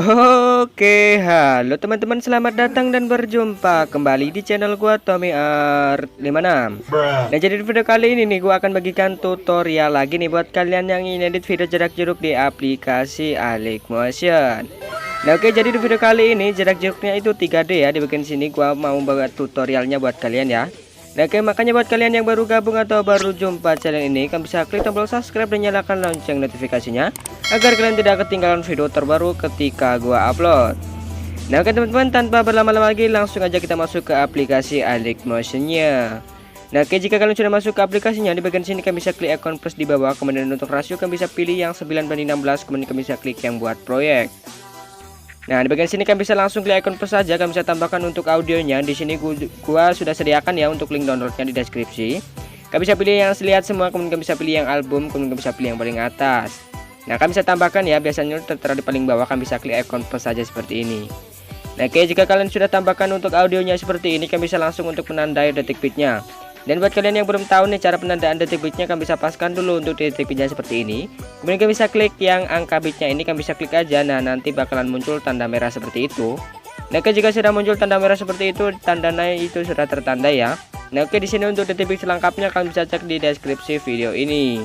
Oke, halo teman-teman, selamat datang dan berjumpa kembali di channel gua Tommy Art 56. Nah, jadi di video kali ini nih gua akan bagikan tutorial lagi nih buat kalian yang ingin edit video jarak jeruk di aplikasi Motion. Nah, oke, jadi di video kali ini jarak jeruknya itu 3D ya. Di bagian sini gua mau buat tutorialnya buat kalian ya. Nah, oke, makanya buat kalian yang baru gabung atau baru jumpa channel ini, kalian bisa klik tombol subscribe dan nyalakan lonceng notifikasinya agar kalian tidak ketinggalan video terbaru ketika gua upload. Nah, oke teman-teman, tanpa berlama-lama lagi langsung aja kita masuk ke aplikasi Motion-nya. Nah, oke, jika kalian sudah masuk ke aplikasinya, di bagian sini kalian bisa klik icon plus di bawah, kemudian untuk rasio kalian bisa pilih yang 9:16, kemudian kalian bisa klik yang buat proyek. Nah, di bagian sini kalian bisa langsung klik icon plus saja, kalian bisa tambahkan untuk audionya. Di sini gua sudah sediakan ya untuk link downloadnya di deskripsi. Kalian bisa pilih yang lihat semua, kemudian kalian bisa pilih yang album, kemudian kalian bisa pilih yang paling atas. Nah, kalian bisa tambahkan ya, biasanya tertera di paling bawah, kalian bisa klik icon plus saja seperti ini. Nah, oke, jika kalian sudah tambahkan untuk audionya seperti ini, kalian bisa langsung untuk menandai detik bitnya. Dan buat kalian yang belum tahu nih cara penandaan detik bitnya, kalian bisa paskan dulu untuk detik bitnya seperti ini. Kemudian kalian bisa klik yang angka bitnya ini, kalian bisa klik aja. Nah, nanti bakalan muncul tanda merah seperti itu. Nah, oke, jika sudah muncul tanda merah seperti itu, tandanya itu sudah tertandai ya. Nah, oke, di sini untuk detik bit selengkapnya kalian bisa cek di deskripsi video ini.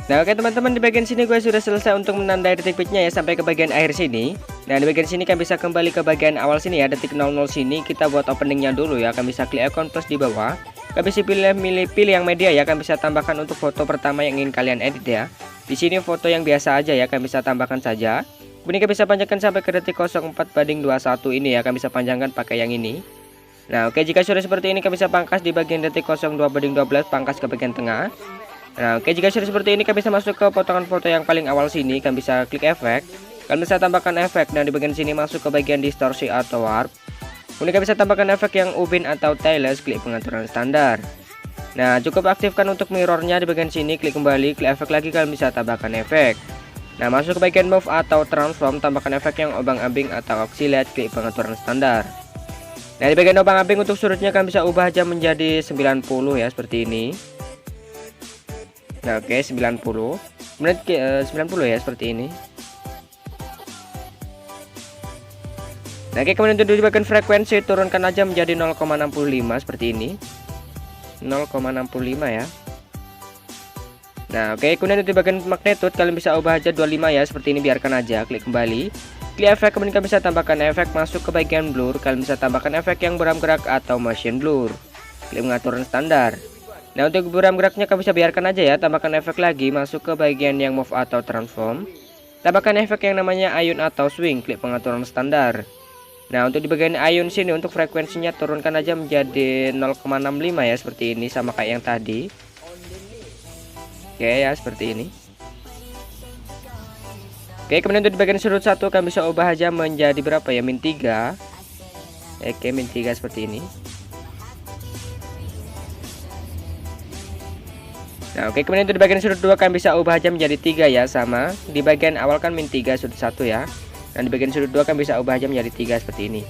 Nah, oke teman-teman, di bagian sini gue sudah selesai untuk menandai detik bitnya ya sampai ke bagian akhir sini. Nah, di bagian sini kan bisa kembali ke bagian awal sini ya, detik 00 sini kita buat openingnya dulu ya. Kan bisa klik icon plus di bawah. Kan bisa pilih yang media ya, kan bisa tambahkan untuk foto pertama yang ingin kalian edit ya. Di sini foto yang biasa aja ya, kan bisa tambahkan saja. Kemudian kan bisa panjangkan sampai ke detik 04:21 ini ya, kan bisa panjangkan pakai yang ini. Nah, oke, jika sudah seperti ini kan bisa pangkas di bagian detik 02:12, pangkas ke bagian tengah. Nah, oke, jika sudah seperti ini, kalian bisa masuk ke potongan foto yang paling awal sini, kalian bisa klik efek, kalian bisa tambahkan efek, dan di bagian sini masuk ke bagian distorsi atau warp. Kemudian kalian bisa tambahkan efek yang ubin atau tailless, klik pengaturan standar. Nah, cukup aktifkan untuk mirrornya di bagian sini, klik kembali, klik efek lagi, kalian bisa tambahkan efek. Nah, masuk ke bagian move atau transform, tambahkan efek yang obang-ambing atau oscillate, klik pengaturan standar. Nah, di bagian obang-ambing untuk sudutnya kalian bisa ubah aja menjadi 90 ya, seperti ini. Nah, oke, 90. Kemudian 90 ya, seperti ini. Nah, oke, kemudian untuk di bagian frekuensi turunkan aja menjadi 0,65 seperti ini. 0,65 ya. Nah, oke, kemudian untuk di bagian magnitude kalian bisa ubah aja 25 ya, seperti ini, biarkan aja, klik kembali. Klik efek, kemudian kalian bisa tambahkan efek, masuk ke bagian blur, kalian bisa tambahkan efek yang beram gerak atau motion blur. Klik pengaturan standar. Nah, untuk beram geraknya kalian bisa biarkan aja ya, tambahkan efek lagi, masuk ke bagian yang move atau transform. Tambahkan efek yang namanya ayun atau swing, klik pengaturan standar. Nah, untuk di bagian ayun sini untuk frekuensinya turunkan aja menjadi 0,65 ya, seperti ini, sama kayak yang tadi. Oke ya, seperti ini. Oke, kemudian untuk di bagian sudut satu kalian bisa ubah aja menjadi berapa ya, -3. Oke, -3 seperti ini. Nah, oke, kemudian untuk di bagian sudut 2 kalian bisa ubah aja menjadi 3 ya, sama. Di bagian awal kan -3 sudut 1 ya. Dan di bagian sudut 2 kalian bisa ubah aja menjadi 3 seperti ini.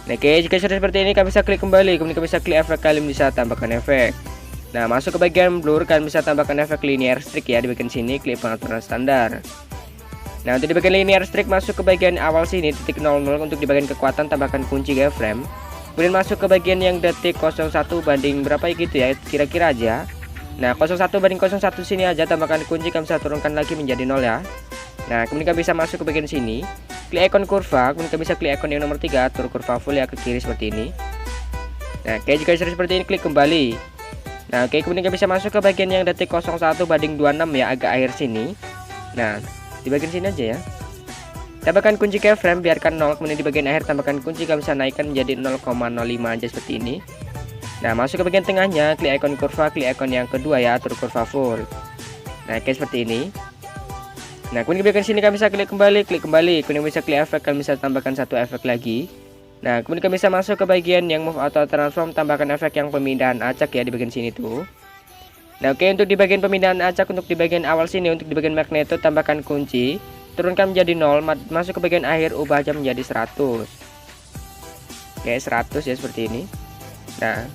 Nah, oke, jika sudah seperti ini kalian bisa klik kembali, kemudian kalian bisa klik efek, kalian bisa tambahkan efek. Nah, masuk ke bagian blur, kalian bisa tambahkan efek linear streak ya, di bagian sini, klik pengaturan standar. Nah, untuk di bagian linear streak masuk ke bagian awal sini, titik 00, untuk di bagian kekuatan tambahkan kunci keyframe. Kemudian masuk ke bagian yang detik 01 banding berapa gitu ya, kira-kira aja. Nah, 01:01 sini aja, tambahkan kunci, kalian bisa turunkan lagi menjadi 0 ya. Nah, kemudian kalian bisa masuk ke bagian sini, klik icon kurva, kemudian kalian bisa klik icon yang nomor 3, atur kurva full ya ke kiri seperti ini. Nah, oke, jika sudah seperti ini klik kembali. Nah, oke, kemudian kalian bisa masuk ke bagian yang detik 01:26 ya, agak akhir sini. Nah, di bagian sini aja ya. Tambahkan kunci keyframe, biarkan 0, kemudian di bagian akhir tambahkan kunci, kalian bisa naikkan menjadi 0,05 aja seperti ini. Nah, masuk ke bagian tengahnya, klik icon kurva, klik icon yang kedua ya, atur kurva full. Nah, kayak seperti ini. Nah, kemudian di bagian sini kalian bisa klik kembali, kemudian bisa klik efek, kalian bisa tambahkan satu efek lagi. Nah, kemudian kalian bisa masuk ke bagian yang move atau transform, tambahkan efek yang pemindahan acak ya, di bagian sini tuh. Nah, oke, untuk di bagian pemindahan acak, untuk di bagian awal sini, untuk di bagian magnitude tambahkan kunci, turunkan menjadi 0, masuk ke bagian akhir, ubah aja menjadi 100. Oke, 100 ya, seperti ini. Nah,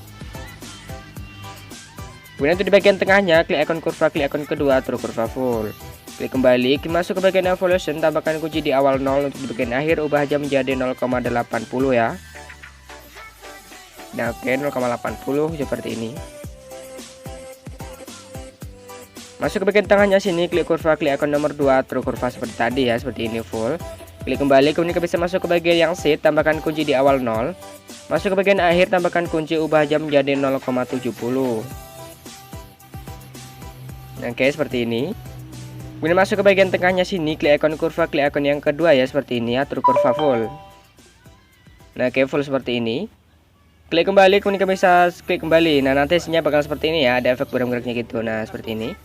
kemudian untuk di bagian tengahnya, klik icon kurva, klik icon kedua, atur kurva full. Klik kembali, masuk ke bagian evolution, tambahkan kunci di awal 0, untuk di bagian akhir ubah aja menjadi 0,80 ya. Nah oke, 0,80 seperti ini. Masuk ke bagian tengahnya sini, klik kurva, klik icon nomor 2, atur kurva seperti tadi ya, seperti ini full. Klik kembali, kemudian bisa masuk ke bagian yang sheet, tambahkan kunci di awal 0. Masuk ke bagian akhir, tambahkan kunci, ubah aja menjadi 0,70. Oke, seperti ini. Kemudian masuk ke bagian tengahnya sini, klik icon kurva, klik icon yang kedua ya, seperti ini, atur kurva full. Nah oke, full seperti ini. Klik kembali, kemudian bisa klik kembali. Nah nanti hasilnya bakal seperti ini ya, ada efek gerak-geriknya gitu. Nah seperti ini.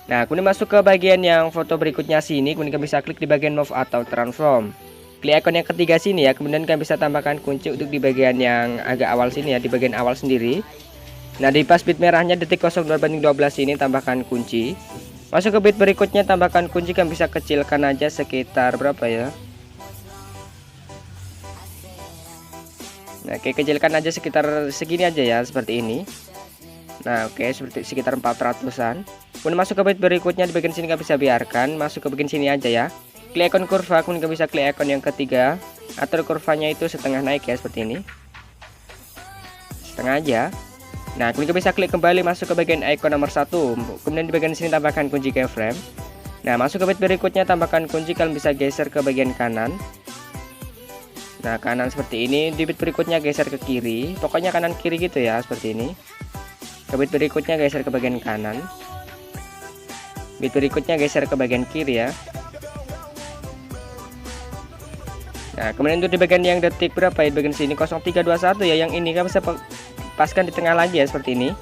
Nah kemudian masuk ke bagian yang foto berikutnya sini, kemudian bisa klik di bagian move atau transform. Klik icon yang ketiga sini ya, kemudian kalian bisa tambahkan kunci untuk di bagian yang agak awal sini ya, di bagian awal sendiri. Nah di pas bit merahnya detik 02/12 ini tambahkan kunci. Masuk ke bit berikutnya, tambahkan kunci, kalian bisa kecilkan aja sekitar berapa ya. Nah oke, kecilkan aja sekitar segini aja ya, seperti ini. Nah oke, seperti sekitar 400-an. Kemudian masuk ke bit berikutnya, di bagian sini nggak bisa biarkan, masuk ke bagian sini aja ya. Klik icon kurva, kemudian nggak bisa klik icon yang ketiga, atur kurvanya itu setengah naik ya, seperti ini. Setengah aja. Nah kemudian bisa klik kembali, masuk ke bagian icon nomor 1. Kemudian di bagian sini tambahkan kunci keyframe. Nah masuk ke bit berikutnya, tambahkan kunci, kalian bisa geser ke bagian kanan. Nah kanan seperti ini, di bit berikutnya geser ke kiri, pokoknya kanan kiri gitu ya, seperti ini. Ke bit berikutnya geser ke bagian kanan, bit berikutnya geser ke bagian kiri ya. Nah kemudian untuk di bagian yang detik berapa ya, di bagian sini 0321 ya, yang ini kan bisa paskan di tengah lagi ya, seperti ini.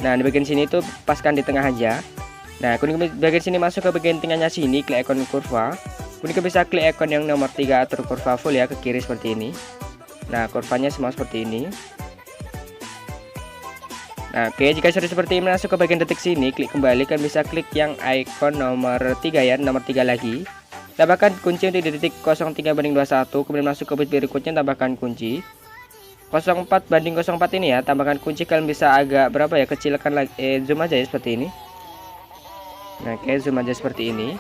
Nah di bagian sini tuh paskan di tengah aja. Nah kemudian di bagian sini masuk ke bagian tengahnya sini, klik icon kurva. Kemudian bisa klik icon yang nomor 3, atur kurva full ya, ke kiri seperti ini. Nah kurvanya semua seperti ini. Nah oke, jika sudah seperti ini, masuk ke bagian detik sini, klik kembali, kan bisa klik yang icon nomor 3 ya, nomor 3 lagi. Tambahkan kunci untuk di detik 03/21, kemudian masuk ke bit berikutnya, tambahkan kunci 04/04 ini ya, tambahkan kunci, kalian bisa agak berapa ya, kecilkan lagi, zoom aja ya, seperti ini. Nah oke, zoom aja seperti ini.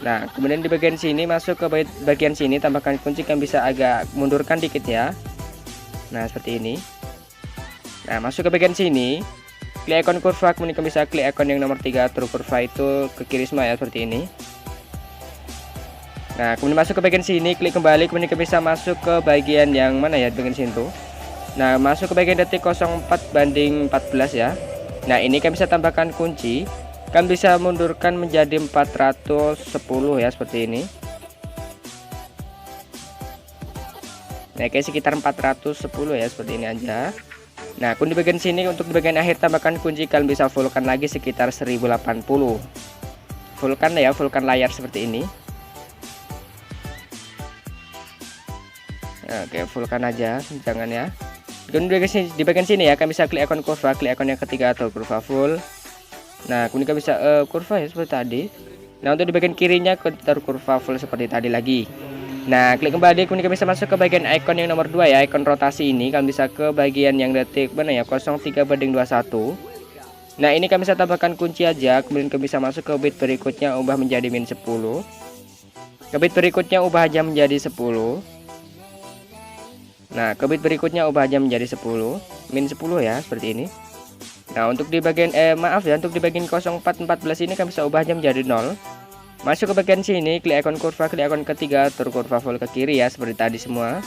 Nah kemudian di bagian sini, masuk ke bagian sini, tambahkan kunci, kalian bisa agak mundurkan dikit ya. Nah seperti ini. Nah masuk ke bagian sini, klik icon kurva, kemudian bisa klik icon yang nomor 3, atur kurva itu ke kiri semua ya, seperti ini. Nah kemudian masuk ke bagian sini, klik kembali, kemudian bisa masuk ke bagian yang mana ya, bagian sini tuh. Nah masuk ke bagian detik 04/14 ya. Nah ini kan bisa tambahkan kunci, kan bisa mundurkan menjadi 410 ya, seperti ini. Nah kayak sekitar 410 ya, seperti ini aja. Nah kemudian di bagian sini, untuk di bagian akhir tambahkan kunci, kalian bisa fullkan lagi sekitar 1080. Fullkan ya, fullkan layar seperti ini. Nah, oke, fullkan aja, jangan ya. Kemudian di bagian sini ya, kalian bisa klik icon kurva, klik icon yang ketiga atau kurva full. Nah kemudian bisa kurva ya, seperti tadi. Nah untuk di bagian kirinya taruh kurva full seperti tadi lagi. Nah klik kembali, kemudian bisa masuk ke bagian icon yang nomor 2 ya, icon rotasi ini. Kalian bisa ke bagian yang detik mana ya, 03/21. Nah ini kalian bisa tambahkan kunci aja, kemudian kalian bisa masuk ke bit berikutnya, ubah menjadi -10. Ke bit berikutnya ubah aja menjadi 10. Nah ke bit berikutnya ubah aja menjadi 10, -10 ya, seperti ini. Nah untuk di bagian maaf ya, untuk di bagian 04/14 ini kan bisa ubah aja menjadi 0. Masuk ke bagian sini, klik icon kurva, klik icon ketiga, atur kurva full ke kiri ya, seperti tadi semua.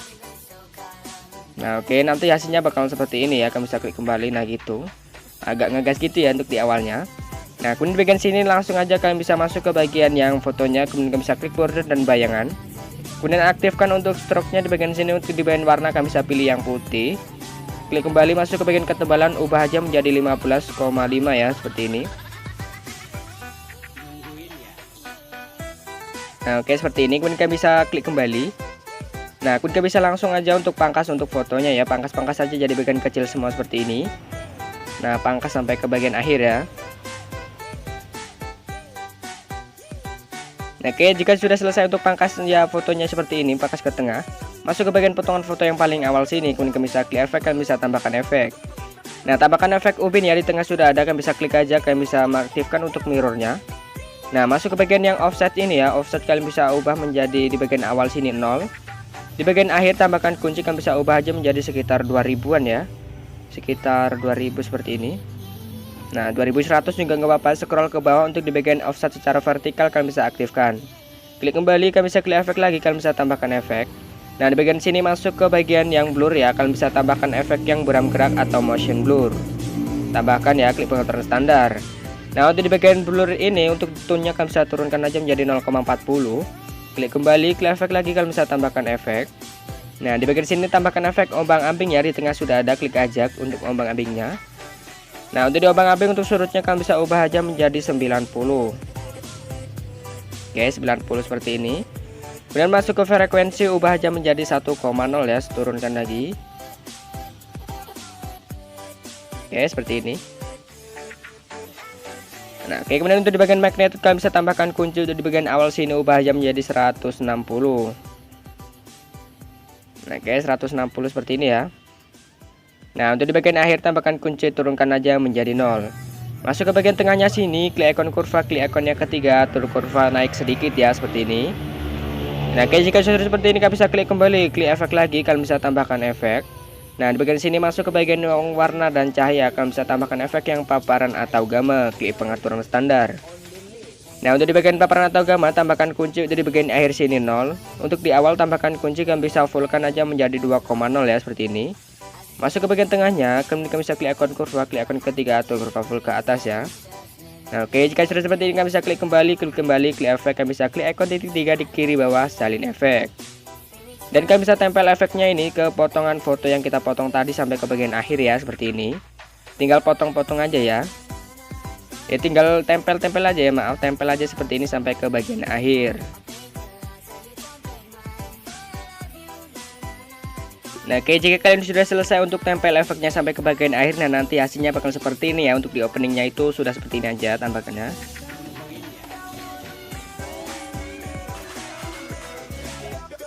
Nah oke, nanti hasilnya bakal seperti ini ya, kamu bisa klik kembali. Nah gitu, agak ngegas gitu ya untuk di awalnya. Nah kemudian di bagian sini langsung aja kalian bisa masuk ke bagian yang fotonya, kemudian kalian bisa klik border dan bayangan. Kemudian aktifkan untuk stroke-nya di bagian sini, untuk di bagian warna kalian bisa pilih yang putih. Klik kembali, masuk ke bagian ketebalan, ubah aja menjadi 15,5 ya, seperti ini. Nah oke, seperti ini. Kemudian kalian bisa klik kembali. Nah kemudian bisa langsung aja untuk pangkas untuk fotonya ya, pangkas-pangkas saja jadi bagian kecil semua seperti ini. Nah pangkas sampai ke bagian akhir ya. Nah oke, jika sudah selesai untuk pangkas ya fotonya seperti ini, pangkas ke tengah, masuk ke bagian potongan foto yang paling awal sini, kemudian kalian bisa klik efek, kalian bisa tambahkan efek. Nah tambahkan efek ubin ya, di tengah sudah ada, kalian bisa klik aja, kalian bisa mengaktifkan untuk mirrornya. Nah, masuk ke bagian yang offset ini ya. Offset kalian bisa ubah menjadi di bagian awal sini 0. Di bagian akhir tambahkan kunci, kalian bisa ubah aja menjadi sekitar 2000-an ya. Sekitar 2000 seperti ini. Nah, 2100 juga nggak apa-apa. Scroll ke bawah untuk di bagian offset secara vertikal kalian bisa aktifkan. Klik kembali, kalian bisa klik efek lagi, kalian bisa tambahkan efek. Nah, di bagian sini masuk ke bagian yang blur ya. Kalian bisa tambahkan efek yang buram gerak atau motion blur. Tambahkan ya, klik pengaturan standar. Nah, untuk di bagian blur ini untuk tone-nya kalian bisa turunkan aja menjadi 0,40. Klik kembali, klik efek lagi, kalian bisa tambahkan efek. Nah, di bagian sini tambahkan efek ombang-ambing ya. Di tengah sudah ada, klik aja untuk ombang-ambingnya. Nah, untuk di ombang-ambing untuk surutnya kalian bisa ubah aja menjadi 90. Oke, 90 seperti ini. Kemudian masuk ke frekuensi, ubah aja menjadi 1,0 ya, turunkan lagi. Oke, seperti ini. Nah, oke, kemudian untuk di bagian magnet kalian bisa tambahkan kunci. Untuk di bagian awal sini ubah aja menjadi 160. Nah, oke, 160 seperti ini ya. Nah, untuk di bagian akhir tambahkan kunci, turunkan aja menjadi 0. Masuk ke bagian tengahnya sini, klik ikon kurva, klik ikon yang ketiga, atur kurva naik sedikit ya, seperti ini. Nah, oke, jika sudah seperti ini kalian bisa klik kembali, klik efek lagi, kalian bisa tambahkan efek. Nah, di bagian sini masuk ke bagian warna dan cahaya, kalian bisa tambahkan efek yang paparan atau gamma, klik pengaturan standar. Nah, untuk di bagian paparan atau gamma tambahkan kunci. Untuk di bagian akhir sini 0. Untuk di awal tambahkan kunci, kalian bisa fullkan aja menjadi 2,0 ya, seperti ini. Masuk ke bagian tengahnya, kalian bisa klik ikon kurva, klik ikon ketiga atau kurva full ke atas ya. Nah, oke, jika sudah seperti ini kalian bisa klik kembali, klik efek, kalian bisa klik ikon titik 3 di kiri bawah salin efek. Dan kalian bisa tempel efeknya ini ke potongan foto yang kita potong tadi sampai ke bagian akhir ya, seperti ini. Tinggal potong-potong aja ya. Ya tinggal tempel-tempel aja ya, maaf, tempel aja seperti ini sampai ke bagian akhir. Nah, oke, jika kalian sudah selesai untuk tempel efeknya sampai ke bagian akhir, nah nanti hasilnya bakal seperti ini ya. Untuk di openingnya itu sudah seperti ini aja tampakannya.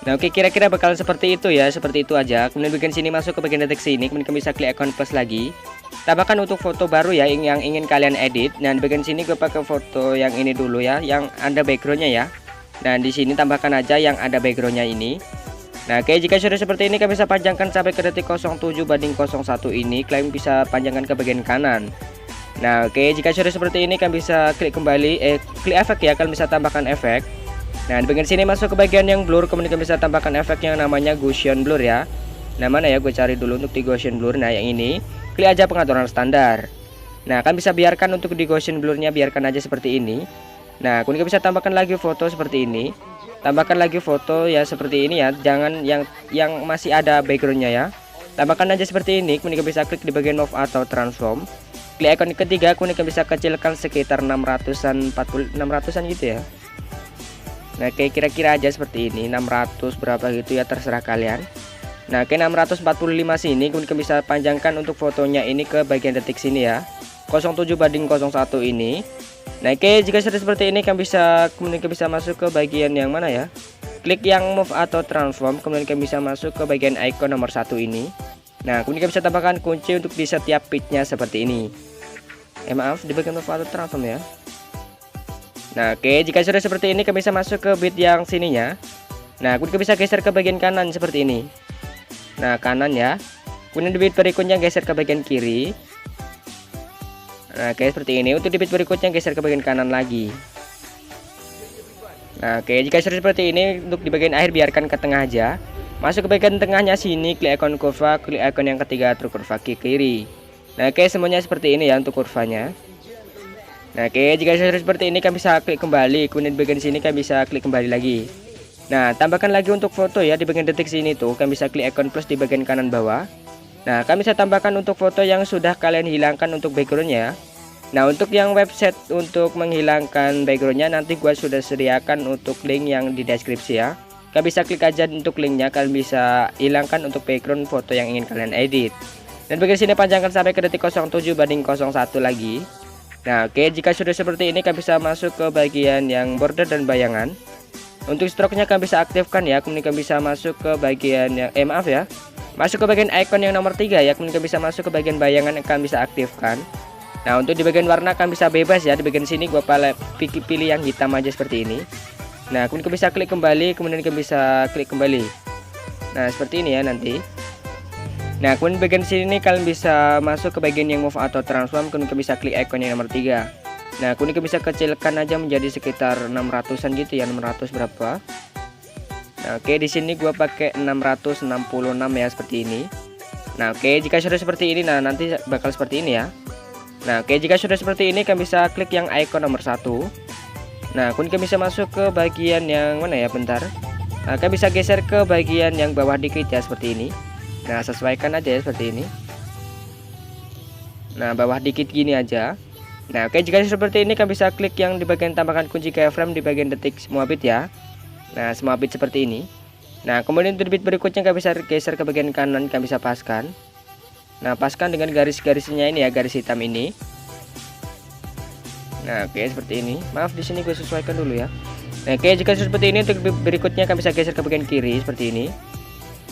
Nah, oke, kira-kira bakal seperti itu ya, seperti itu aja. Kemudian bagian sini masuk ke bagian deteksi ini, kemudian kalian bisa klik ikon plus lagi. Tambahkan untuk foto baru ya yang ingin kalian edit. Nah, di bagian sini gue pakai foto yang ini dulu ya, yang ada backgroundnya ya. Nah, di sini tambahkan aja yang ada backgroundnya ini. Nah, oke, jika sudah seperti ini kalian bisa panjangkan sampai ke detik 07/01 ini. Kalian bisa panjangkan ke bagian kanan. Nah, oke, jika sudah seperti ini kalian bisa klik kembali, klik efek ya, kalian bisa tambahkan efek. Nah, di bagian sini masuk ke bagian yang blur, kemudian kalian bisa tambahkan efek yang namanya Gaussian blur ya. Nah, mana ya, gue cari dulu untuk di Gaussian blur. Nah, yang ini klik aja pengaturan standar. Nah, kalian bisa biarkan untuk di Gaussian blurnya, biarkan aja seperti ini. Nah, kemudian bisa tambahkan lagi foto seperti ini. Tambahkan lagi foto ya seperti ini ya, jangan yang masih ada backgroundnya ya. Tambahkan aja seperti ini, kemudian bisa klik di bagian move atau transform. Klik ikon ketiga, kemudian bisa kecilkan sekitar 600-an gitu ya. Nah, kayak kira-kira aja seperti ini, 600 berapa gitu ya, terserah kalian. Nah, ke 645 sini, kemudian bisa panjangkan untuk fotonya ini ke bagian detik sini ya, 07/01 ini. Nah, oke, jika sudah seperti ini kemudian bisa masuk ke bagian yang mana ya, klik yang move atau transform, kemudian kalian bisa masuk ke bagian icon nomor 1 ini. Nah, kemudian bisa tambahkan kunci untuk di setiap pitnya seperti ini. Maaf, di bagian move atau transform ya. Nah, oke, jika sudah seperti ini kalian bisa masuk ke bit yang sininya. Nah, kemudian bisa geser ke bagian kanan seperti ini. Nah, kanan ya. Kemudian di bit berikutnya geser ke bagian kiri. Nah, kayak seperti ini. Untuk di bit berikutnya geser ke bagian kanan lagi. Nah, oke, jika sudah seperti ini, untuk di bagian akhir biarkan ke tengah aja. Masuk ke bagian tengahnya sini, klik ikon kurva, klik ikon yang ketiga atur kurva ke kiri. Nah, oke, semuanya seperti ini ya untuk kurvanya. Nah, oke, jika sudah seperti ini kalian bisa klik kembali, kemudian di bagian sini kalian bisa klik kembali lagi. Nah, tambahkan lagi untuk foto ya, di bagian detik sini tuh kalian bisa klik ikon plus di bagian kanan bawah. Nah, kalian bisa tambahkan untuk foto yang sudah kalian hilangkan untuk backgroundnya. Nah, untuk yang website untuk menghilangkan backgroundnya nanti gua sudah sediakan untuk link yang di deskripsi ya. Kalian bisa klik aja untuk linknya, kalian bisa hilangkan untuk background foto yang ingin kalian edit. Dan bagian sini panjangkan sampai ke detik 07/01 lagi. Nah, oke, jika sudah seperti ini kalian bisa masuk ke bagian yang border dan bayangan. Untuk stroke-nya kalian bisa aktifkan ya, kemudian kalian bisa masuk ke bagian yang maaf ya. Masuk ke bagian icon yang nomor 3 ya, kemudian kalian bisa masuk ke bagian bayangan yang kalian bisa aktifkan. Nah, untuk di bagian warna kan bisa bebas ya. Di bagian sini gua pilih yang hitam aja seperti ini. Nah, kemudian bisa klik kembali, kemudian bisa klik kembali. Nah, seperti ini ya nanti. Nah, kemudian bagian sini kalian bisa masuk ke bagian yang move atau transform, kemudian bisa klik icon yang nomor 3. Nah, kemudian bisa kecilkan aja menjadi sekitar 600-an gitu ya, 600 berapa. Nah, oke, di sini gua pakai 666 ya seperti ini. Nah, oke, jika sudah seperti ini, nah nanti bakal seperti ini ya. Nah, oke, jika sudah seperti ini, kalian bisa klik yang icon nomor 1. Nah, kemudian bisa masuk ke bagian yang mana ya, bentar. Nah, kalian bisa geser ke bagian yang bawah dikit ya, seperti ini. Nah, sesuaikan aja ya, seperti ini. Nah, bawah dikit gini aja. Nah, oke, jika seperti ini, kalian bisa klik yang di bagian tambahkan kunci keyframe di bagian detik semua bit ya. Nah, semua bit seperti ini. Nah, kemudian untuk bit berikutnya kalian bisa geser ke bagian kanan, kalian bisa paskan. Nah, paskan dengan garis-garisnya ini ya, garis hitam ini. Nah, oke, seperti ini. Maaf, di sini gue sesuaikan dulu ya. Nah, oke, jika seperti ini, untuk berikutnya kalian bisa geser ke bagian kiri seperti ini.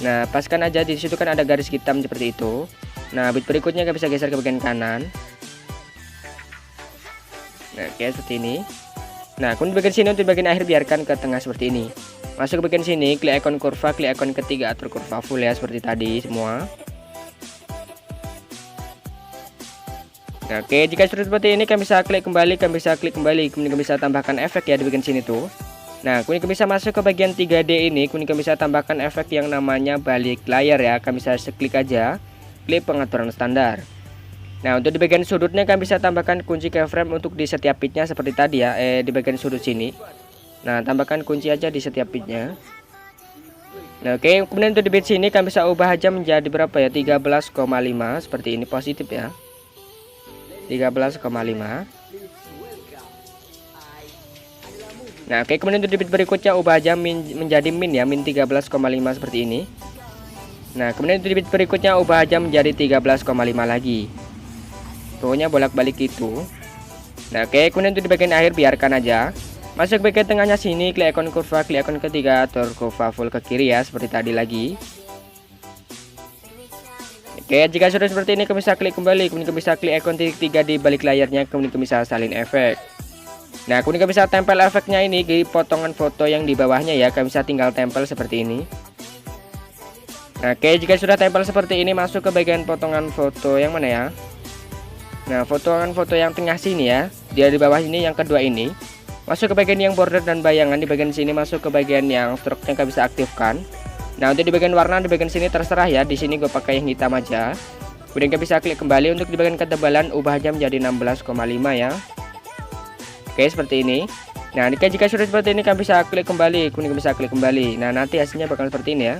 Nah, paskan aja, di situ kan ada garis hitam seperti itu. Nah, bit berikutnya kalian bisa geser ke bagian kanan. Nah, oke, seperti ini. Nah, kemudian bagian sini untuk bagian akhir biarkan ke tengah seperti ini. Masuk ke bagian sini, klik icon kurva, klik icon ketiga atur kurva full ya, seperti tadi semua. Nah, oke, jika sudah seperti ini, kalian bisa klik kembali, kemudian bisa tambahkan efek ya di bagian sini tuh. Nah, kemudian bisa masuk ke bagian 3D ini, kemudian bisa tambahkan efek yang namanya balik layar ya. Kalian bisa klik aja, klik pengaturan standar. Nah, untuk di bagian sudutnya kalian bisa tambahkan kunci keyframe untuk di setiap pitnya seperti tadi ya, di bagian sudut sini. Nah, tambahkan kunci aja di setiap pitnya. Nah, oke, kemudian untuk di bit sini kalian bisa ubah aja menjadi berapa ya, 13,5 seperti ini, positif ya. 13,5. Nah, oke, kemudian untuk di bit berikutnya ubah aja menjadi min ya, min 13,5 seperti ini. Nah, kemudian untuk di bit berikutnya ubah aja menjadi 13,5 lagi. Pokoknya bolak-balik itu. Nah, oke, kemudian untuk di bagian akhir biarkan aja. Masuk ke bagian tengahnya sini, klik icon kurva, klik icon ketiga atur kurva full ke kiri ya, seperti tadi lagi. Oke, jika sudah seperti ini, kalian bisa klik kembali, kemudian bisa klik icon titik 3 di balik layarnya, kemudian bisa salin efek. Nah, kemudian bisa tempel efeknya ini di potongan foto yang di bawahnya ya, kalian bisa tinggal tempel seperti ini. Nah, oke, jika sudah tempel seperti ini, masuk ke bagian potongan foto yang mana ya? Nah, potongan foto yang tengah sini ya, dia di bawah ini yang kedua ini. Masuk ke bagian yang border dan bayangan, di bagian sini masuk ke bagian yang stroke yang kalian bisa aktifkan. Nah, untuk di bagian warna di bagian sini terserah ya. Di sini gue pakai yang hitam aja. Kemudian kita bisa klik kembali. Untuk di bagian ketebalan ubah aja menjadi 16,5 ya. Oke, seperti ini. Nah, jika sudah seperti ini, kalian bisa klik kembali, kemudian bisa klik kembali. Nah, nanti hasilnya bakal seperti ini ya.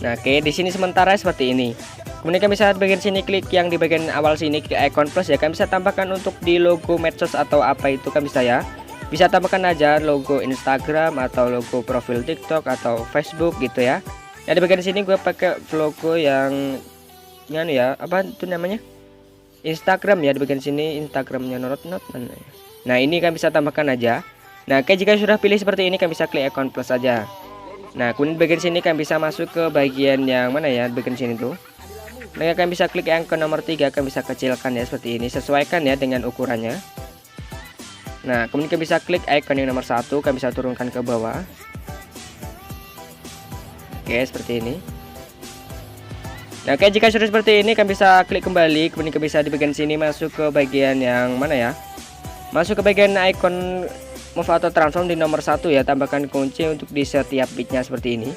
Nah, oke, di sini sementara seperti ini. Kemudian kalian bisa di bagian sini klik yang di bagian awal sini, klik icon plus ya. Kalian bisa tambahkan untuk di logo medsos atau apa itu kan bisa ya. Bisa tambahkan aja logo Instagram atau logo profil TikTok atau Facebook gitu ya. Nah, di bagian sini gue pakai logo yang ya, apa itu namanya? Instagram ya, di bagian sini Instagramnya not. Nah, ini kan bisa tambahkan aja. Nah, oke, jika sudah pilih seperti ini kan bisa klik icon plus aja. Nah, kemudian di bagian sini kan bisa masuk ke bagian yang mana ya, di bagian sini tuh. Nah, kalian bisa klik yang ke nomor 3, kalian bisa kecilkan ya seperti ini, sesuaikan ya dengan ukurannya. Nah, kemudian kalian bisa klik icon yang nomor 1, kalian bisa turunkan ke bawah. Oke, seperti ini. Nah, oke, jika sudah seperti ini, kalian bisa klik kembali, kemudian kalian bisa di bagian sini masuk ke bagian yang mana ya? Masuk ke bagian icon move atau transform di nomor 1 ya, tambahkan kunci untuk di setiap bitnya seperti ini.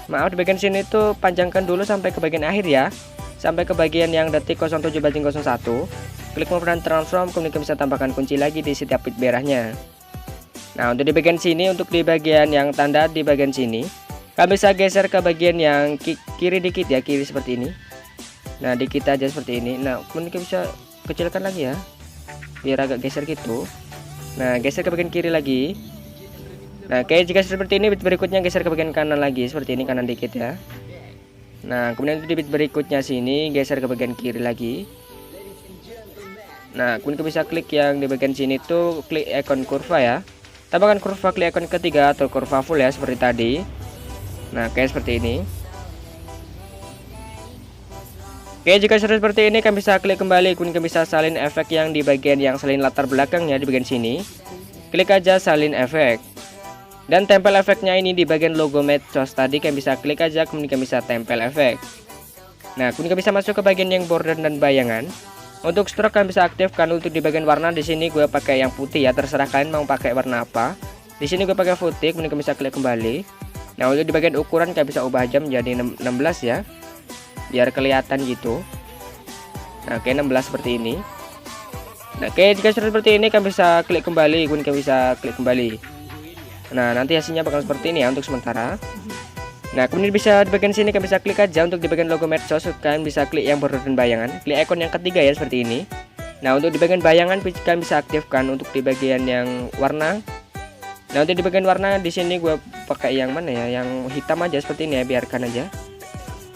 Maaf, di bagian sini tuh panjangkan dulu sampai ke bagian akhir ya. Sampai ke bagian yang detik 07/01. Klik move dan transform, kemudian bisa tambahkan kunci lagi di setiap bit merahnya. Nah, untuk di bagian sini, untuk di bagian yang tanda di bagian sini, kalian bisa geser ke bagian yang kiri dikit ya, kiri seperti ini. Nah, dikit aja seperti ini. Nah, kemudian bisa kecilkan lagi ya, biar agak geser gitu. Nah, geser ke bagian kiri lagi. Nah, oke, jika seperti ini, bit berikutnya geser ke bagian kanan lagi, seperti ini, kanan dikit ya. Nah, kemudian di bit berikutnya sini geser ke bagian kiri lagi. Nah, kemudian bisa klik yang di bagian sini tuh, klik icon kurva ya. Tambahkan kurva, klik icon ketiga atau kurva full ya, seperti tadi. Nah, kayak seperti ini. Oke, jika sudah seperti ini kalian bisa klik kembali, kemudian kalian bisa salin efek yang di bagian yang salin latar belakangnya di bagian sini. Klik aja salin efek. Dan tempel efeknya ini di bagian logo medsos tadi, kalian bisa klik aja, kemudian kalian bisa tempel efek. Nah, kemudian kalian bisa masuk ke bagian yang border dan bayangan. Untuk stroke kalian bisa aktifkan. Untuk di bagian warna di sini gue pakai yang putih ya, terserah kalian mau pakai warna apa. Di sini gue pakai putih, kemudian kalian bisa klik kembali. Nah, untuk di bagian ukuran kalian bisa ubah aja menjadi 16 ya, biar kelihatan gitu. Nah, oke, 16 seperti ini. Nah, oke, jika sudah seperti ini kalian bisa klik kembali, kemudian kalian bisa klik kembali. Nah, nanti hasilnya bakal seperti ini ya untuk sementara. Nah, kemudian bisa di bagian sini kalian bisa klik aja. Untuk di bagian logo medsos kalian bisa klik yang border dan bayangan, klik ikon yang ketiga ya seperti ini. Nah, untuk di bagian bayangan kalian bisa aktifkan. Untuk di bagian yang warna, nah untuk di bagian warna di sini gue pakai yang mana ya, yang hitam aja seperti ini ya, biarkan aja.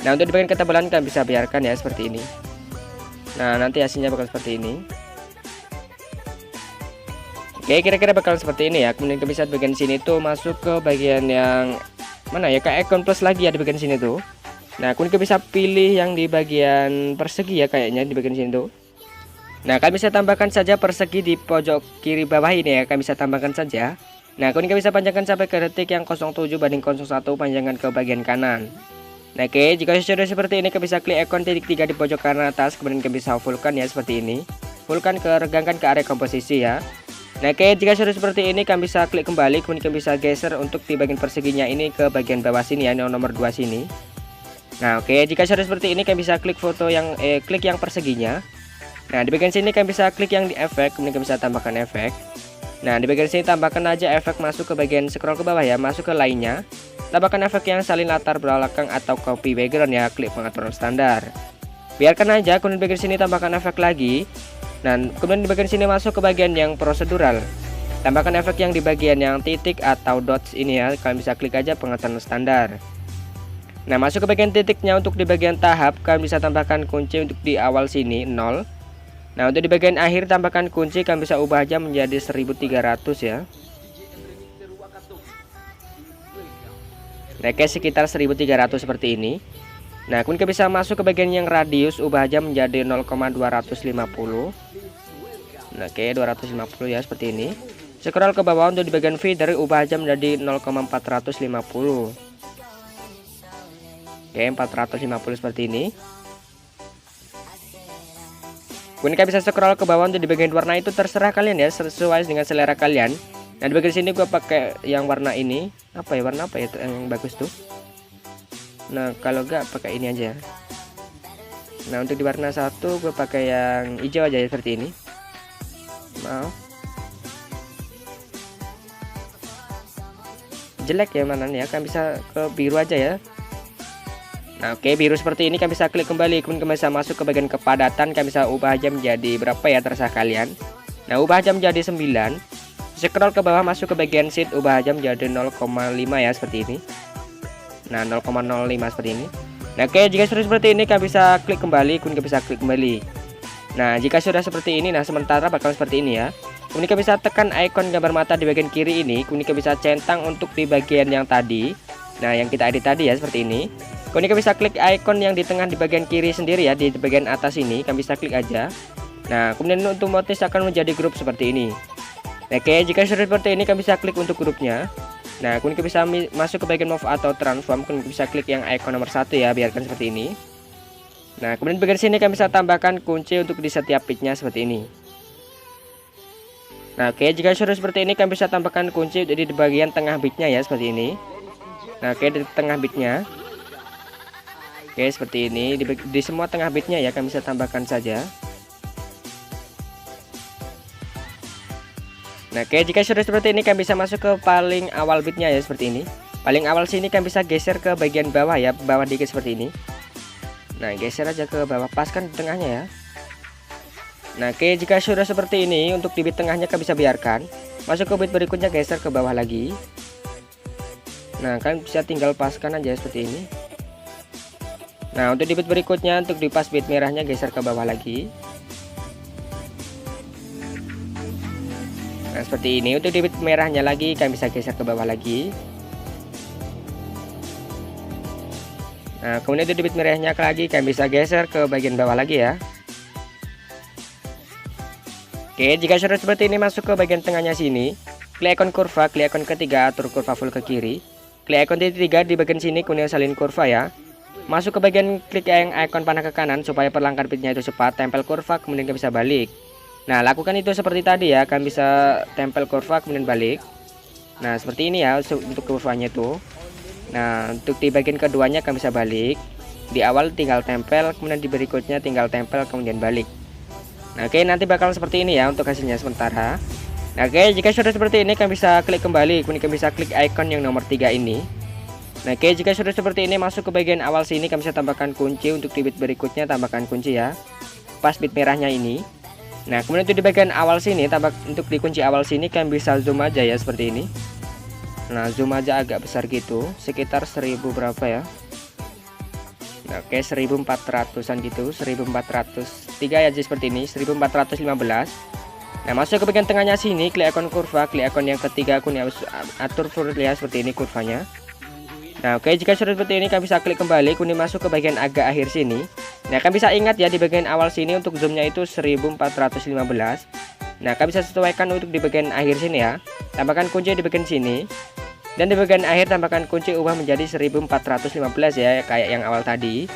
Nah, untuk di bagian ketebalan kalian bisa biarkan ya seperti ini. Nah, nanti hasilnya bakal seperti ini. Oke, kira-kira bakal seperti ini ya. Kemudian kita bisa di bagian sini tuh masuk ke bagian yang mana ya, kayak icon plus lagi ya di bagian sini tuh. Nah, kemudian kita bisa pilih yang di bagian persegi ya, kayaknya di bagian sini tuh. Nah, kalian bisa tambahkan saja persegi di pojok kiri bawah ini ya, kalian bisa tambahkan saja. Nah, kemudian kita bisa panjangkan sampai ke detik yang 07/01, panjangkan ke bagian kanan. Nah, oke, jika sudah seperti ini kalian bisa klik ikon titik 3 di pojok kanan atas, kemudian kalian bisa fullkan ya seperti ini. Fullkan ke regangkan ke area komposisi ya. Nah, oke, jika sudah seperti ini kalian bisa klik kembali, kemudian kalian bisa geser untuk di bagian perseginya ini ke bagian bawah sini ya, nomor 2 sini. Nah, oke, jika sudah seperti ini kalian bisa klik foto yang klik yang perseginya. Nah, di bagian sini kalian bisa klik yang di efek, kemudian kalian bisa tambahkan efek. Nah, di bagian sini tambahkan aja efek, masuk ke bagian scroll ke bawah ya, masuk ke lainnya. Tambahkan efek yang salin latar belakang atau copy background ya, klik pengaturan standar. Biarkan aja, kemudian di bagian sini tambahkan efek lagi. Dan kemudian di bagian sini masuk ke bagian yang prosedural. Tambahkan efek yang di bagian yang titik atau dots ini ya, kalian bisa klik aja pengaturan standar. Nah, masuk ke bagian titiknya. Untuk di bagian tahap kalian bisa tambahkan kunci untuk di awal sini 0. Nah, untuk di bagian akhir tambahkan kunci, kalian bisa ubah aja menjadi 1300 ya. Nah, kayak sekitar 1300 seperti ini. Nah, kemudian kita bisa masuk ke bagian yang radius, ubah aja menjadi 0,250. Nah, oke, 250 ya seperti ini. Scroll ke bawah. Untuk di bagian feeder ubah aja menjadi 0,450. Oke, 450 seperti ini. Kemudian kalian bisa scroll ke bawah. Untuk di bagian warna itu terserah kalian ya, sesuai dengan selera kalian. Nah, di bagian sini gue pakai yang warna ini. Apa ya, warna apa ya yang bagus tuh? Nah, kalau enggak pakai ini aja. Nah, untuk di warna 1 gue pakai yang hijau aja ya, seperti ini. Maaf, jelek ya mana nih ya, kan bisa ke biru aja ya. Nah, oke, biru seperti ini kan bisa klik kembali, kemudian kan bisa masuk ke bagian kepadatan, kan bisa ubah aja menjadi berapa ya, terserah kalian. Nah, ubah aja menjadi 9. Scroll ke bawah, masuk ke bagian sheet, ubah aja menjadi 0,5 ya seperti ini. Nah, 0,05 seperti ini. Nah, oke, jika sudah seperti ini kan bisa klik kembali, kemudian bisa klik kembali. Nah, jika sudah seperti ini, nah sementara bakal seperti ini ya. Kemudian bisa tekan ikon gambar mata di bagian kiri ini, kemudian bisa centang untuk di bagian yang tadi. Nah, yang kita edit tadi ya seperti ini. Kemudian bisa klik ikon yang di tengah di bagian kiri sendiri ya, di bagian atas ini, kan bisa klik aja. Nah, kemudian untuk otomatis akan menjadi grup seperti ini. Oke, jika sudah seperti ini kan bisa klik untuk grupnya. Nah, kemudian bisa masuk ke bagian move atau transform, kemudian bisa klik yang ikon nomor 1 ya, biarkan seperti ini. Nah, kemudian bagian sini kan bisa tambahkan kunci untuk di setiap pitnya seperti ini. Nah, oke, jika sudah seperti ini kan bisa tambahkan kunci di bagian tengah bitnya ya, seperti ini. Nah, oke, di tengah bitnya. Oke, seperti ini di semua tengah bitnya ya, kan bisa tambahkan saja. Nah, oke, jika sudah seperti ini kan bisa masuk ke paling awal bitnya ya, seperti ini. Paling awal sini kan bisa geser ke bagian bawah ya, bawah dikit seperti ini. Nah, geser aja ke bawah, pas kan di tengahnya ya. Nah, oke, jika sudah seperti ini, untuk di bit tengahnya kan bisa biarkan. Masuk ke bit berikutnya, geser ke bawah lagi. Nah, kan bisa tinggal paskan aja seperti ini. Nah, untuk di bit berikutnya, untuk di pas bit merahnya geser ke bawah lagi. Nah, seperti ini. Untuk di bit merahnya lagi kan bisa geser ke bawah lagi. Nah, kemudian itu di bit merahnya lagi kalian bisa geser ke bagian bawah lagi ya. Oke, jika sudah seperti ini, masuk ke bagian tengahnya sini, klik ikon kurva, klik ikon ketiga, atur kurva full ke kiri, klik ikon titik 3 di bagian sini, kemudian salin kurva ya. Masuk ke bagian klik yang ikon panah ke kanan supaya perlengkapan bitnya itu cepat, tempel kurva, kemudian kalian bisa balik. Nah, lakukan itu seperti tadi ya, kalian bisa tempel kurva kemudian balik. Nah, seperti ini ya untuk kurvanya itu. Nah, untuk di bagian keduanya kalian bisa balik. Di awal tinggal tempel, kemudian di berikutnya tinggal tempel kemudian balik. Nah, oke, nanti bakal seperti ini ya untuk hasilnya sementara. Nah, oke, jika sudah seperti ini kalian bisa klik kembali, kemudian kalian bisa klik icon yang nomor 3 ini. Nah, oke, jika sudah seperti ini, masuk ke bagian awal sini kalian bisa tambahkan kunci. Untuk di bit berikutnya tambahkan kunci ya, pas bit merahnya ini. Nah, kemudian untuk di bagian awal sini, untuk di kunci awal sini kalian bisa zoom aja ya seperti ini. Nah, zoom aja agak besar gitu, sekitar 1000 berapa ya. Nah, oke, 1400an gitu, 1403 ya, seperti ini, 1415. Nah, masuk ke bagian tengahnya sini, klik ikon kurva, klik ikon yang ketiga, kemudian atur full ya, seperti ini kurvanya. Nah, oke, jika sudah seperti ini kalian bisa klik kembali, kemudian masuk ke bagian agak akhir sini. Nah, kalian bisa ingat ya, di bagian awal sini untuk zoomnya itu 1415. Nah, kalian bisa sesuaikan untuk di bagian akhir sini ya, tambahkan kunci di bagian sini. Dan di bagian akhir tambahkan kunci, ubah menjadi 1415 ya, kayak yang awal tadi.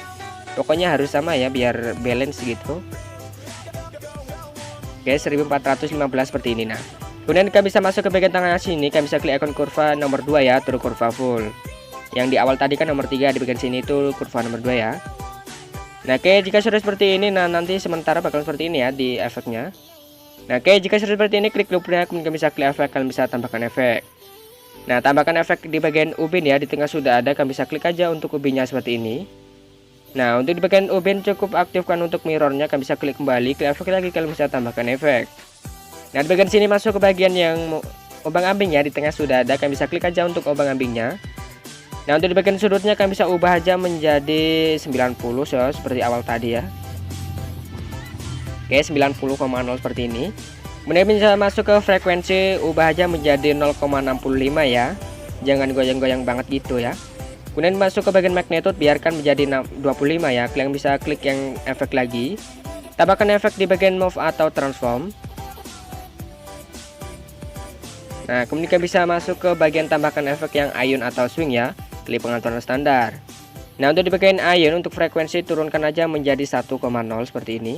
Pokoknya harus sama ya biar balance gitu. Oke, 1415 seperti ini. Nah, kemudian kalian bisa masuk ke bagian tengah sini, kalian bisa klik ikon kurva nomor 2 ya, atur kurva full. Yang di awal tadi kan nomor 3, di bagian sini itu kurva nomor 2 ya. Nah, oke, jika sudah seperti ini, nah nanti sementara bakal seperti ini ya di efeknya. Nah, oke, jika sudah seperti ini, klik loopnya, kemudian kalian bisa klik efek, kalian bisa tambahkan efek. Nah, tambahkan efek di bagian ubin ya, di tengah sudah ada, kalian bisa klik aja untuk ubinnya seperti ini. Nah, untuk di bagian ubin cukup aktifkan untuk mirrornya, kalian bisa klik kembali, klik efek lagi, kalian bisa tambahkan efek. Nah, di bagian sini masuk ke bagian yang obang ambing ya, di tengah sudah ada, kalian bisa klik aja untuk obang ambingnya. Nah, untuk di bagian sudutnya kalian bisa ubah aja menjadi 90 ya, seperti awal tadi ya. Oke, 90,0 seperti ini. Kemudian bisa masuk ke frekuensi, ubah aja menjadi 0,65 ya, jangan goyang-goyang banget gitu ya. Kemudian masuk ke bagian magnitude, biarkan menjadi 25 ya. Kalian bisa klik yang efek lagi, tambahkan efek di bagian move atau transform. Nah, kemudian kalian bisa masuk ke bagian tambahkan efek yang ion atau swing ya, klik pengaturan standar. Nah, untuk di bagian ion, untuk frekuensi turunkan aja menjadi 1,0 seperti ini.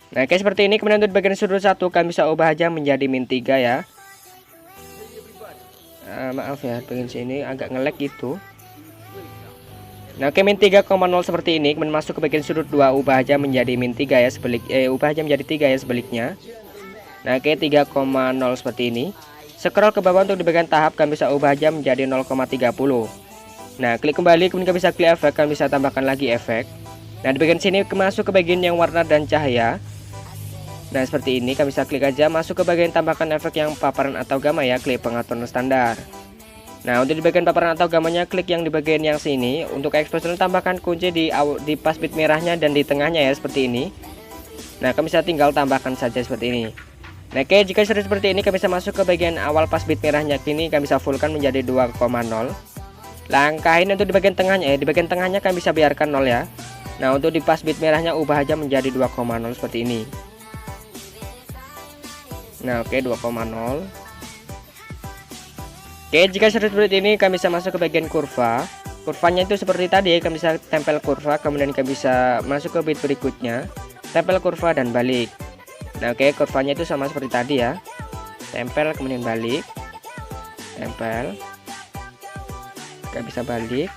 Nah, kayak seperti ini. Kemudian untuk bagian sudut 1 kalian bisa ubah aja menjadi -3 ya. Maaf ya, bagian sini agak nge-lag gitu. Nah, oke, -3,0 seperti ini. Kemudian masuk ke bagian sudut 2, ubah aja menjadi -3 ya, ubah aja menjadi 3 ya sebaliknya. Nah, oke, 3,0 seperti ini. Scroll ke bawah untuk di bagian tahap kalian bisa ubah aja menjadi 0,30. Nah, klik kembali, kemudian kalian bisa klik efek, kalian bisa tambahkan lagi efek. Nah, di bagian sini masuk ke bagian yang warna dan cahaya. Nah, seperti ini, kalian bisa klik aja masuk ke bagian tambahkan efek yang paparan atau gamma ya, klik pengaturan standar. Nah, untuk di bagian paparan atau gamanya, klik yang di bagian yang sini. Untuk exposure tambahkan kunci di pas bit merahnya dan di tengahnya ya, seperti ini. Nah, kalian bisa tinggal tambahkan saja seperti ini. Nah, oke, jika sudah seperti ini, kalian bisa masuk ke bagian awal pas bit merahnya kini, kalian bisa fullkan menjadi 2,0. Langkahin untuk di bagian tengahnya ya, di bagian tengahnya kalian bisa biarkan 0 ya. Nah, untuk di pas bit merahnya ubah aja menjadi 2,0 seperti ini. Nah, oke, 2,0. Oke, jika sudah seperti ini, kalian bisa masuk ke bagian kurva. Kurvanya itu seperti tadi ya, kalian bisa tempel kurva, kemudian kalian bisa masuk ke bit berikutnya, tempel kurva dan balik. Nah, oke, kurvanya itu sama seperti tadi ya, tempel kemudian balik, tempel, kalian bisa balik,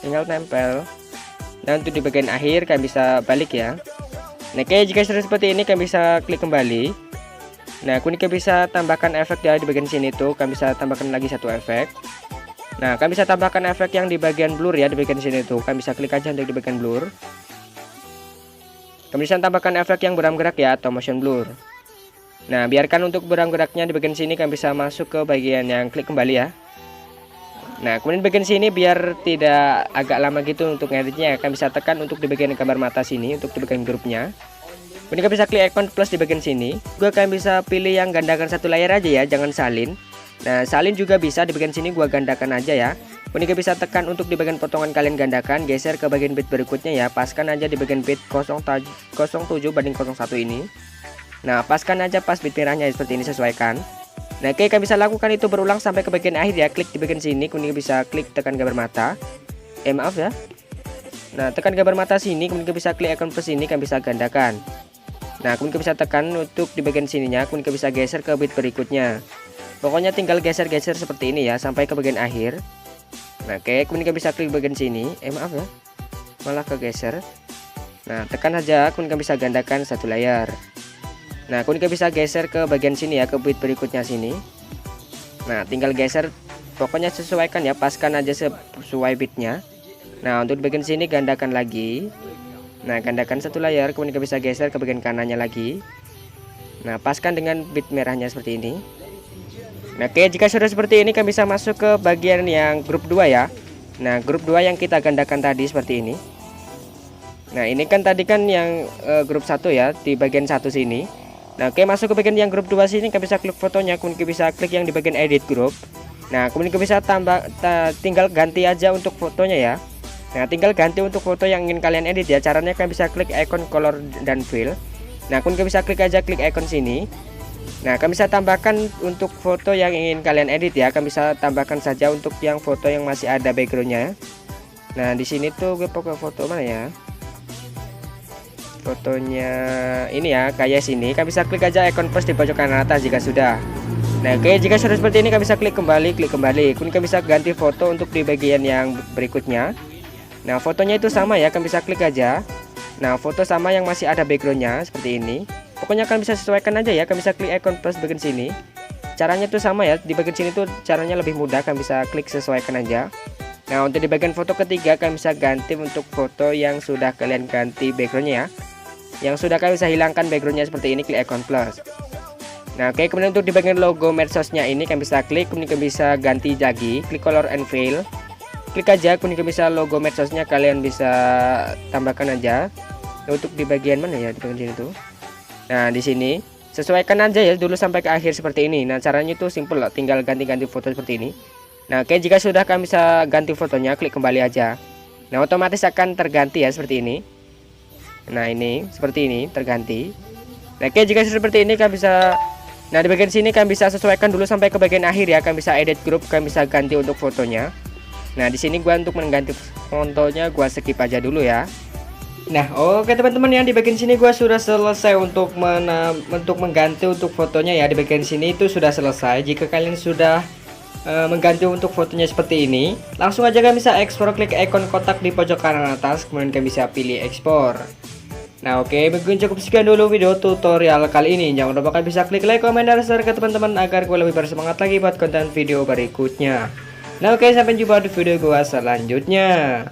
tinggal tempel. Nah, untuk di bagian akhir kalian bisa balik ya. Nah, oke, jika sudah seperti ini, kalian bisa klik kembali. Nah, kemudian kalian bisa tambahkan efek ya, di bagian sini tuh kalian bisa tambahkan lagi satu efek. Nah, kalian bisa tambahkan efek yang di bagian blur ya, di bagian sini tuh kalian bisa klik aja untuk di bagian blur. Kalian bisa tambahkan efek yang beram gerak ya, atau motion blur. Nah, biarkan untuk beram geraknya di bagian sini, kalian bisa masuk ke bagian yang klik kembali ya. Nah, kemudian bagian sini biar tidak agak lama gitu untuk ngeditnya, kalian bisa tekan untuk di bagian gambar mata sini untuk di bagian grupnya. Kemudian kalian bisa klik icon plus di bagian sini. Gua kalian bisa pilih yang gandakan satu layar aja ya, jangan salin. Nah, salin juga bisa di bagian sini, gua gandakan aja ya. Kalian juga bisa tekan untuk di bagian potongan, kalian gandakan, geser ke bagian bit berikutnya ya. Paskan aja di bagian bit 07 banding 01 ini. Nah, paskan aja pas bit merahnya seperti ini, sesuaikan. Nah, oke, kalian bisa lakukan itu berulang sampai ke bagian akhir ya. Klik di bagian sini, kalian bisa klik tekan gambar mata. Maaf ya. Nah, tekan gambar mata sini, kemudian bisa klik icon plus ini, kalian bisa gandakan. Nah, kemudian bisa tekan untuk di bagian sininya, kemudian bisa geser ke bit berikutnya. Pokoknya tinggal geser-geser seperti ini ya sampai ke bagian akhir. Nah, oke, kemudian bisa klik bagian sini. Maaf ya, malah kegeser. Nah, tekan aja, kemudian bisa gandakan satu layar. Nah, kemudian bisa geser ke bagian sini ya, ke bit berikutnya sini. Nah, tinggal geser, pokoknya sesuaikan ya, paskan aja sesuai bitnya. Nah, untuk bagian sini gandakan lagi. Nah, gandakan satu layar, kemudian bisa geser ke bagian kanannya lagi. Nah, paskan dengan bit merahnya seperti ini. Nah, oke, jika sudah seperti ini, kalian bisa masuk ke bagian yang grup 2 ya. Nah, grup 2 yang kita gandakan tadi seperti ini. Nah, ini kan tadi kan yang grup 1 ya, di bagian 1 sini. Nah, oke, masuk ke bagian yang grup 2 sini, kalian bisa klik fotonya, kemudian bisa klik yang di bagian edit group. Nah, kemudian bisa tinggal ganti aja untuk fotonya ya. Nah, tinggal ganti untuk foto yang ingin kalian edit ya. Caranya kalian bisa klik icon color dan fill. Nah, kemudian bisa klik aja klik icon sini. Nah, kalian bisa tambahkan untuk foto yang ingin kalian edit ya. Kalian bisa tambahkan saja untuk yang foto yang masih ada backgroundnya. Nah, di sini tuh gue pakai foto mana ya? Fotonya ini ya, kayak sini. Kalian bisa klik aja icon plus di pojok kanan atas jika sudah. Nah, oke, jika sudah seperti ini, kalian bisa klik kembali. Kemudian kalian bisa ganti foto untuk di bagian yang berikutnya. Nah, fotonya itu sama ya, kalian bisa klik aja. Nah, foto sama yang masih ada backgroundnya seperti ini. Pokoknya kalian bisa sesuaikan aja ya, kalian bisa klik icon plus bagian sini. Caranya tuh sama ya, di bagian sini tuh caranya lebih mudah, kalian bisa klik sesuaikan aja. Nah, untuk di bagian foto ketiga, kalian bisa ganti untuk foto yang sudah kalian ganti backgroundnya ya. Yang sudah kalian bisa hilangkan backgroundnya seperti ini, klik icon plus. Nah, oke, kemudian untuk di bagian logo medsosnya ini, kalian bisa klik, kemudian kalian bisa ganti lagi, klik color and fill. Klik aja, kemudian kalian bisa logo medsosnya kalian bisa tambahkan aja. Untuk di bagian mana ya, di bagian sini tuh. Nah, di sini sesuaikan aja ya dulu sampai ke akhir seperti ini. Nah, caranya itu simple lah, tinggal ganti-ganti foto seperti ini. Nah, oke, jika sudah kalian bisa ganti fotonya, klik kembali aja. Nah, otomatis akan terganti ya seperti ini. Nah, ini seperti ini terganti. Nah, oke, jika seperti ini kalian bisa. Nah, di bagian sini kalian bisa sesuaikan dulu sampai ke bagian akhir ya. Kalian bisa edit group, kalian bisa ganti untuk fotonya. Nah, di sini gua untuk mengganti fotonya gua skip aja dulu ya. Nah, oke teman-teman, yang di bagian sini gua sudah selesai untuk mengganti untuk fotonya ya. Di bagian sini itu sudah selesai. Jika kalian sudah mengganti untuk fotonya seperti ini, langsung aja kalian bisa ekspor, klik ikon kotak di pojok kanan atas, kemudian kalian bisa pilih ekspor. Nah, oke, mungkin cukup sekian dulu video tutorial kali ini. Jangan lupa kalian bisa klik like, komen, dan share ke teman-teman agar gue lebih bersemangat lagi buat konten video berikutnya. Nah, oke, sampai jumpa di video gua selanjutnya.